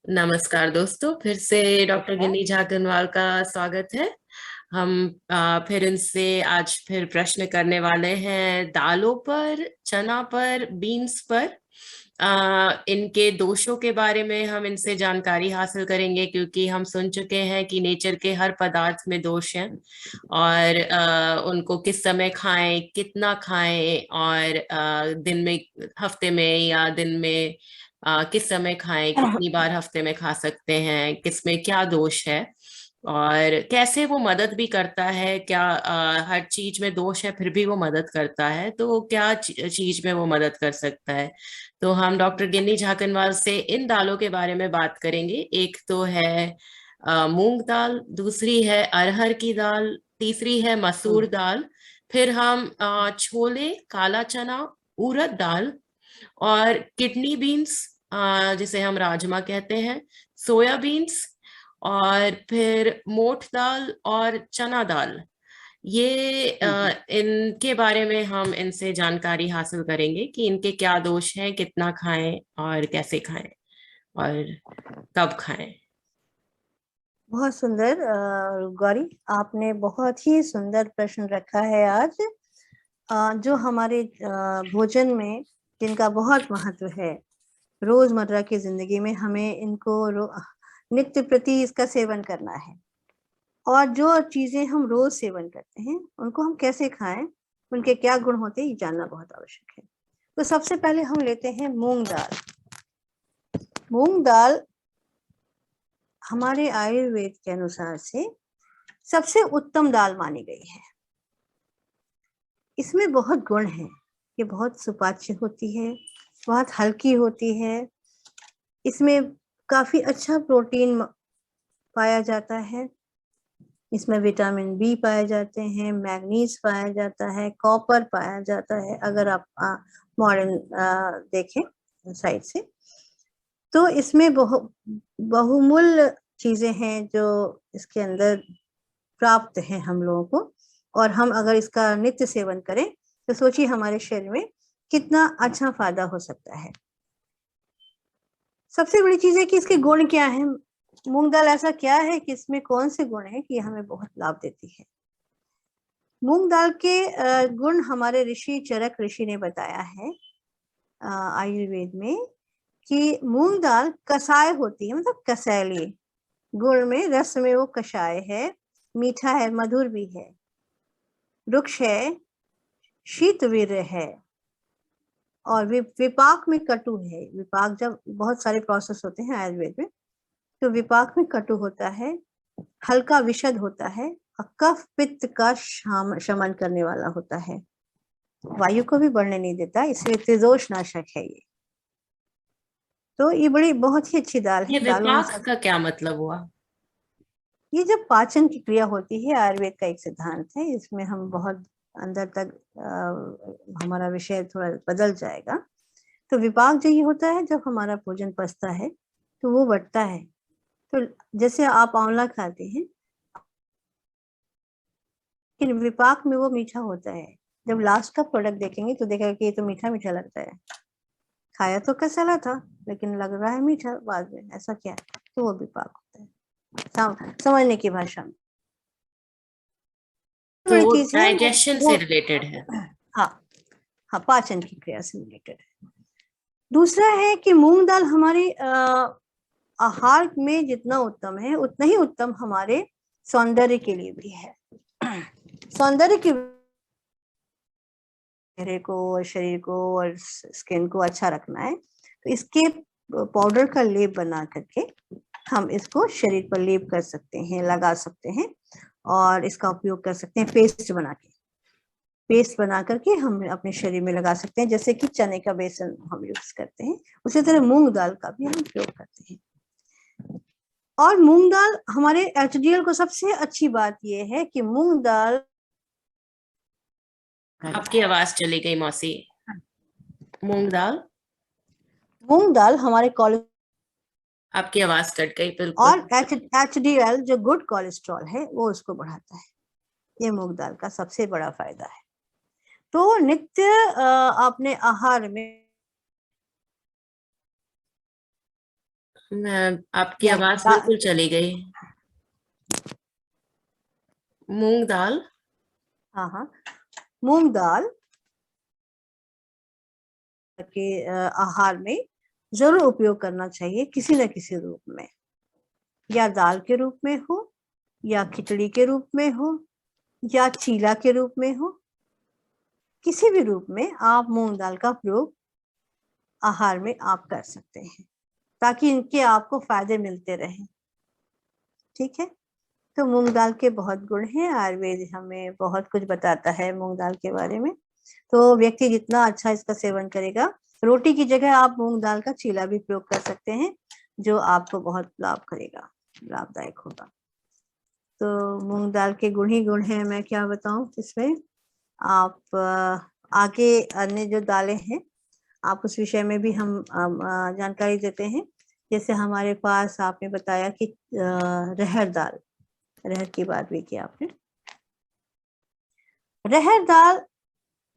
नमस्कार दोस्तों, फिर से डॉक्टर गिन्नी झाकनवाल का स्वागत है। हम फिर इनसे आज फिर प्रश्न करने वाले हैं दालों पर, चना पर, बीन्स पर। इनके दोषों के बारे में हम इनसे जानकारी हासिल करेंगे, क्योंकि हम सुन चुके हैं कि नेचर के हर पदार्थ में दोष हैं। और उनको किस समय खाएं, कितना खाएं, और दिन में, हफ्ते में या दिन में किस समय खाएं, कितनी बार हफ्ते में खा सकते हैं, किसमें क्या दोष है, और कैसे वो मदद भी करता है। क्या हर चीज में दोष है फिर भी वो मदद करता है, तो क्या चीज में वो मदद कर सकता है। तो हम डॉक्टर गिन्नी झाकनवाल से इन दालों के बारे में बात करेंगे। एक तो है मूंग दाल, दूसरी है अरहर की दाल, तीसरी है मसूर दाल, फिर हम छोले, काला चना, उड़द दाल, और किडनी बीन्स, जिसे हम राजमा कहते हैं, सोया बीन्स, और फिर मोठ दाल और चना दाल। ये इनके बारे में हम इनसे जानकारी हासिल करेंगे कि इनके क्या दोष हैं, कितना खाएं और कैसे खाएं और कब खाएं। बहुत सुंदर गौरी, आपने बहुत ही सुंदर प्रश्न रखा है आज। जो हमारे भोजन में जिनका बहुत महत्व है, रोजमर्रा की जिंदगी में हमें इनको नित्य प्रति इसका सेवन करना है। और जो चीजें हम रोज सेवन करते हैं उनको हम कैसे खाएं, उनके क्या गुण होते हैं, ये जानना बहुत आवश्यक है। तो सबसे पहले हम लेते हैं मूंग दाल। मूंग दाल हमारे आयुर्वेद के अनुसार से सबसे उत्तम दाल मानी गई है। इसमें बहुत गुण है। ये बहुत सुपाच्य होती है, बहुत हल्की होती है। इसमें काफी अच्छा प्रोटीन पाया जाता है। इसमें विटामिन बी पाए जाते हैं, मैग्नीज पाया जाता है, कॉपर पाया जाता है। अगर आप मॉडर्न देखें साइड से, तो इसमें बहुमूल्य चीजें हैं जो इसके अंदर प्राप्त हैं हम लोगों को। और हम अगर इसका नित्य सेवन करें तो सोचिए हमारे शरीर में कितना अच्छा फायदा हो सकता है। सबसे बड़ी चीज है कि इसके गुण क्या है। मूंग दाल ऐसा क्या है कि इसमें कौन से गुण है कि हमें बहुत लाभ देती है। मूंग दाल के गुण हमारे ऋषि चरक ऋषि ने बताया है आयुर्वेद में, कि मूंग दाल कसाय होती है, मतलब कसैली। गुण में, रस में वो कषाय है, मीठा है, मधुर भी है, रुक्ष है, शीतवीर्य है, और विपाक में कटु है। विपाक, जब बहुत सारे प्रोसेस होते हैं आयुर्वेद में, तो विपाक में कटु होता है, हल्का विशद होता है, और कफ पित्त का शमन करने वाला होता है, वायु को भी बढ़ने नहीं देता, इसलिए त्रिदोष नाशक है ये। तो ये बड़ी बहुत ही अच्छी दाल ये है। दालों में विपाक सब, का क्या मतलब हुआ? ये जब पाचन की क्रिया होती है, आयुर्वेद का एक सिद्धांत है, इसमें हम बहुत अंदर तक हमारा विषय थोड़ा बदल जाएगा। तो विपाक जो ये होता है, जब हमारा भोजन पचता है तो वो बढ़ता है। तो जैसे आप आंवला खाते हैं, लेकिन विपाक में वो मीठा होता है। जब लास्ट का प्रोडक्ट देखेंगे तो देखेगा कि ये तो मीठा मीठा लगता है, खाया तो कसला था लेकिन लग रहा है मीठा बाद में, ऐसा क्या है? तो वो विपाक होता है, समझने की भाषा में। तो बड़ी वो चीज है डाइजेशन से रिलेटेड है? हाँ, हाँ, पाचन की क्रिया से रिलेटेड है। दूसरा है कि मूंग दाल हमारे आहार में जितना उत्तम है, उतना ही उत्तम हमारे सौंदर्य के लिए भी है। सौंदर्य के चेहरे को और शरीर को और स्किन को अच्छा रखना है, तो इसके पाउडर का लेप बना करके हम इसको शरीर पर लेप कर सकते हैं, लगा सकते हैं, और इसका उपयोग कर सकते हैं पेस्ट बना के। पेस्ट बना करके हम अपने शरीर में लगा सकते हैं, जैसे कि चने का बेसन हम यूज करते हैं, उसी तरह मूंग दाल का भी हम उपयोग करते हैं। और मूंग दाल हमारे एचडीएल को सबसे अच्छी बात यह है कि मूंग दाल, आपकी आवाज चली गई मौसी। मूंग दाल? मूंग दाल हमारे आपकी आवाज कट गई बिल्कुल। और एचडीएल जो गुड कोलेस्ट्रॉल है वो उसको बढ़ाता है। ये मूंग दाल का सबसे बड़ा फायदा है। तो नित्य अपने आहार में आपकी या आवाज बिल्कुल चली गई। मूंग दाल। हाँ हाँ, मूंग दाल के आहार में जरूर उपयोग करना चाहिए किसी न किसी रूप में, या दाल के रूप में हो, या खिचड़ी के रूप में हो, या चीला के रूप में हो। किसी भी रूप में आप मूंग दाल का प्रयोग आहार में आप कर सकते हैं, ताकि इनके आपको फायदे मिलते रहें। ठीक है, तो मूंग दाल के बहुत गुण हैं, आयुर्वेद हमें बहुत कुछ बताता है मूंग दाल के बारे में। तो व्यक्ति जितना अच्छा इसका सेवन करेगा, रोटी की जगह आप मूंग दाल का चीला भी प्रयोग कर सकते हैं, जो आपको बहुत लाभ करेगा, लाभदायक होगा। तो मूंग दाल के गुण ही गुण हैं, मैं क्या बताऊं इसमें। आप आगे अन्य जो दालें हैं, आप उस विषय में भी हम जानकारी देते हैं। जैसे हमारे पास आपने बताया कि रहर दाल, रहर की बात भी की आपने। रहर दाल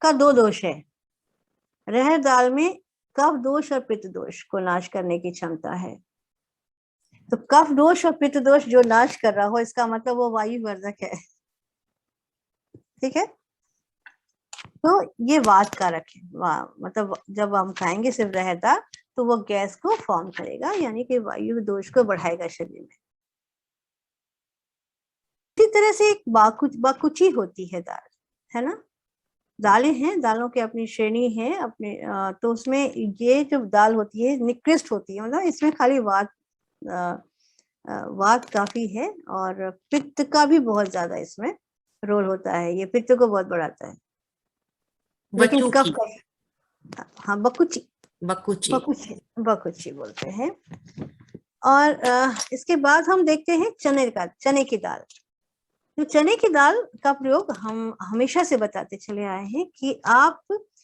का दो दोष है। रहर दाल में कफ दोष और पित्त दोष को नाश करने की क्षमता है। तो कफ दोष और पित्त दोष जो नाश कर रहा हो, इसका मतलब वो वायु वर्धक है। ठीक है, तो ये वात कारक है। मतलब जब हम खाएंगे सिर्फ रहर दाल, तो वो गैस को फॉर्म करेगा, यानी कि वायु दोष को बढ़ाएगा शरीर में। इसी तरह से एक बाकुची होती है दाल, है ना। दालें हैं, दालों की अपनी श्रेणी है अपने, तो उसमें ये जो दाल होती है निकृष्ट होती है, मतलब इसमें खाली वात काफी है, और पित्त का भी बहुत ज्यादा इसमें रोल होता है। ये पित्त को बहुत बढ़ाता है। लेकिन कफ बचूकी। का, हाँ बकुची, बकुची। बकुची बकुची बोलते हैं। और इसके बाद हम देखते हैं चने की दाल। तो चने की दाल का प्रयोग हम हमेशा से बताते चले आए हैं कि आप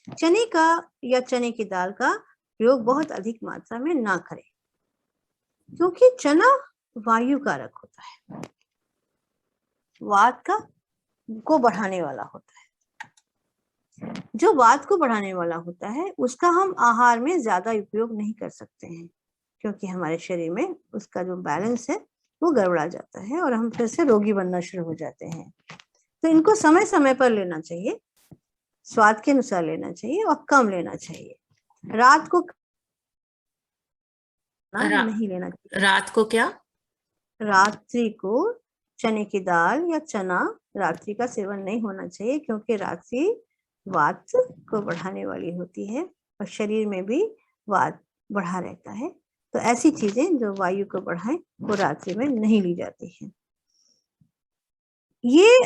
चने का या चने की दाल का प्रयोग बहुत अधिक मात्रा में ना करें, क्योंकि चना वायु कारक होता है, वात को बढ़ाने वाला होता है। जो वात को बढ़ाने वाला होता है, उसका हम आहार में ज्यादा उपयोग नहीं कर सकते हैं, क्योंकि हमारे शरीर में उसका जो बैलेंस है वो गड़बड़ा जाता है, और हम फिर से रोगी बनना शुरू हो जाते हैं। तो इनको समय समय पर लेना चाहिए, स्वाद के अनुसार लेना चाहिए, और कम लेना चाहिए। रात को रा, नहीं लेना चाहिए। रात को क्या? रात्रि को चने की दाल या चना रात्रि का सेवन नहीं होना चाहिए, क्योंकि रात्रि वात को बढ़ाने वाली होती है, और शरीर में भी वात बढ़ा रहता है। तो ऐसी चीजें जो वायु को बढ़ाएं, वो रात्रि में नहीं ली जाती है। ये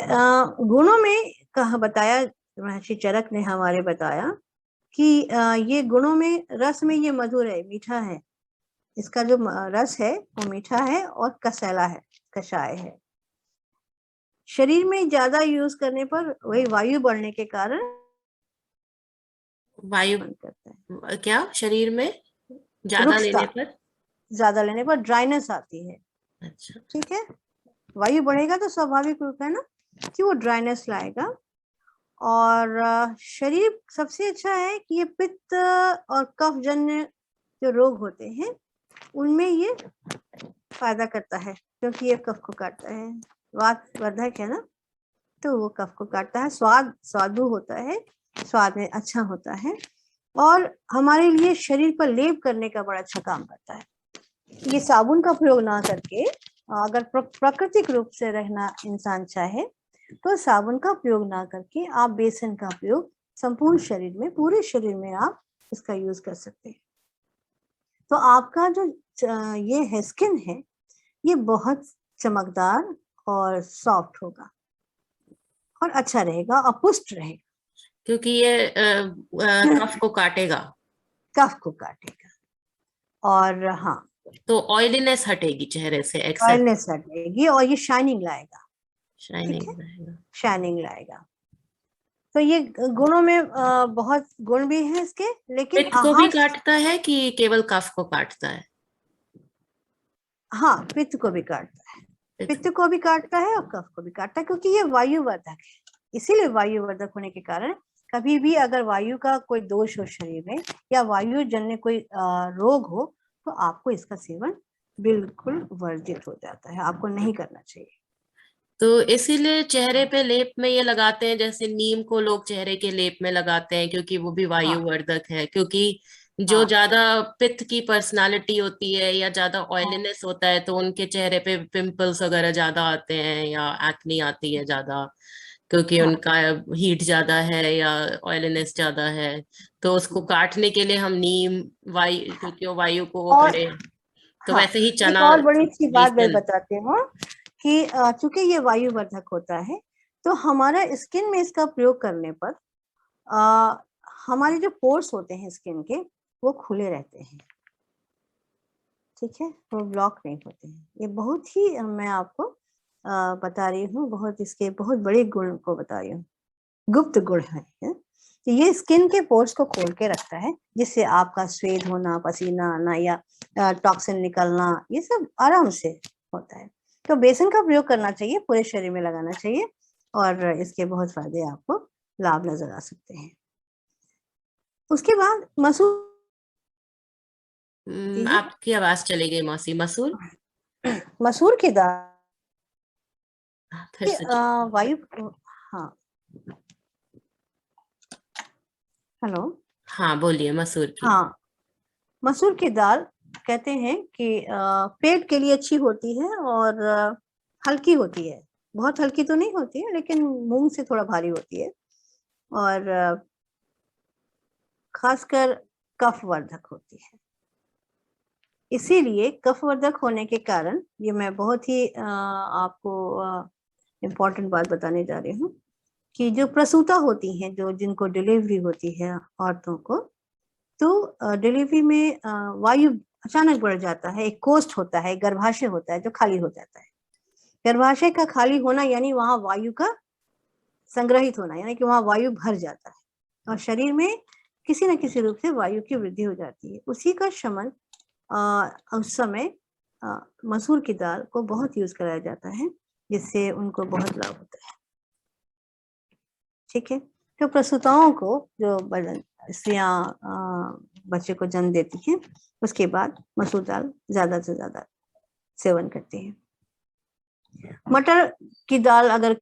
गुणों में कहा बताया, महर्षि चरक ने हमारे बताया कि ये गुणों में, रस में ये मधुर है, मीठा है। इसका जो रस है वो मीठा है और कसैला है, कषाय है। शरीर में ज्यादा यूज करने पर वही वायु बढ़ने के कारण वायु करता है, क्या शरीर में ज्यादा रुक्षता, लेने पर? ज्यादा लेने पर ड्राइनेस आती है। अच्छा। ठीक है, वायु बढ़ेगा तो स्वाभाविक रूप है ना कि वो ड्राइनेस लाएगा। और शरीर सबसे अच्छा है कि ये पित्त और कफ जन्य जो रोग होते हैं, उनमें ये फायदा करता है, क्योंकि ये कफ को काटता है। वात वर्धक है ना, तो वो कफ को काटता है। स्वादु होता है, स्वाद में अच्छा होता है, और हमारे लिए शरीर पर लेप करने का बड़ा अच्छा काम करता है। ये साबुन का प्रयोग ना करके, अगर प्राकृतिक रूप से रहना इंसान चाहे, तो साबुन का प्रयोग ना करके आप बेसन का प्रयोग संपूर्ण शरीर में, पूरे शरीर में आप इसका यूज कर सकते हैं। तो आपका जो ये है स्किन है, ये बहुत चमकदार और सॉफ्ट होगा, और अच्छा रहेगा और पुष्ट रहेगा। क्योंकि ये कफ को काटेगा। कफ को काटेगा, और हाँ, तो ऑयलीनेस हटेगी चेहरे से, एक्सेस ऑयलनेस हटेगी, और ये शाइनिंग लाएगा। ठीक है, शाइनिंग रहेगा। शाइनिंग लाएगा। तो ये गुणों में बहुत गुण भी हैं इसके, लेकिन पित्त को भी आहार, काटता है कि केवल कफ को काटता है? हाँ पित्त को भी काटता है, पित्त। पित्त को भी काटता है और कफ को भी काटता है, क्योंकि ये वायुवर्धक है। इसीलिए वायुवर्धक होने के कारण कभी भी अगर वायु का कोई दोष हो शरीर में, या वायु जन्य कोई रोग हो, तो आपको इसका सेवन बिल्कुल वर्जित हो जाता है, आपको नहीं करना चाहिए। तो इसीलिए चेहरे पे लेप में ये लगाते हैं, जैसे नीम को लोग चेहरे के लेप में लगाते हैं, क्योंकि वो भी हाँ वायुवर्धक है। क्योंकि जो हाँ ज्यादा पित्त की पर्सनालिटी होती है या ज्यादा हाँ ऑयलीनेस होता है, तो उनके चेहरे पे पिंपल्स वगैरह ज्यादा आते हैं या एक्ने आती है ज्यादा, क्योंकि हाँ उनका हीट ज्यादा है या ऑयलीनेस ज्यादा है। तो उसको काटने के लिए हम नीम, वायु, क्योंकि वो वायु को वो और करे। तो हाँ, वैसे ही एक चना, और बड़ी सी बात मैं बेसन। बताती हूँ कि चूंकि ये वायुवर्धक होता है, तो हमारा स्किन में इसका प्रयोग करने पर अ, हमारे जो पोर्स होते हैं स्किन के, वो खुले रहते हैं। ठीक है, वो ब्लॉक नहीं होते हैं। ये बहुत ही मैं आपको बता रही हूँ, बहुत इसके बहुत बड़े गुण को बता रही हूँ, गुप्त गुण है। तो ये स्किन के पोर्स को खोल के रखता है, जिससे आपका स्वेद होना, पसीना आना या टॉक्सिन निकलना, ये सब आराम से होता है। तो बेसन का प्रयोग करना चाहिए, पूरे शरीर में लगाना चाहिए, और इसके बहुत फायदे आपको लाभ नजर आ सकते हैं। उसके बाद मसूर है। आपकी आवाज चली गई मौसी। मसूर? मसूर की दाल फिर से वायु, हाँ, हेलो, हाँ, बोलिए मसूर की। हाँ, मसूर की दाल कहते हैं कि पेट के लिए अच्छी होती है, और हल्की होती है। बहुत हल्की तो नहीं होती है, लेकिन मूंग से थोड़ा भारी होती है, और खासकर कफवर्धक होती है। इसीलिए कफवर्धक होने के कारण ये मैं बहुत ही आपको इम्पोर्टेंट बात बताने जा रही हूँ कि जो प्रसूता होती हैं, जो जिनको डिलीवरी होती है औरतों को, तो डिलीवरी में वायु अचानक बढ़ जाता है। एक कोष्ठ होता है, गर्भाशय होता है जो खाली हो जाता है। गर्भाशय का खाली होना यानी वहां वायु का संग्रहित होना, यानी कि वहां वायु भर जाता है, और शरीर में किसी न किसी रूप से वायु की वृद्धि हो जाती है। उसी का शमन उस समय मसूर की दाल को बहुत यूज कराया जाता है, जिससे उनको बहुत लाभ होता है। ठीक है, तो प्रसूताओं को, जो स्त्रियां बच्चे को जन्म देती हैं, उसके बाद मसूर दाल ज्यादा से ज्यादा सेवन करती हैं। मटर की दाल अगर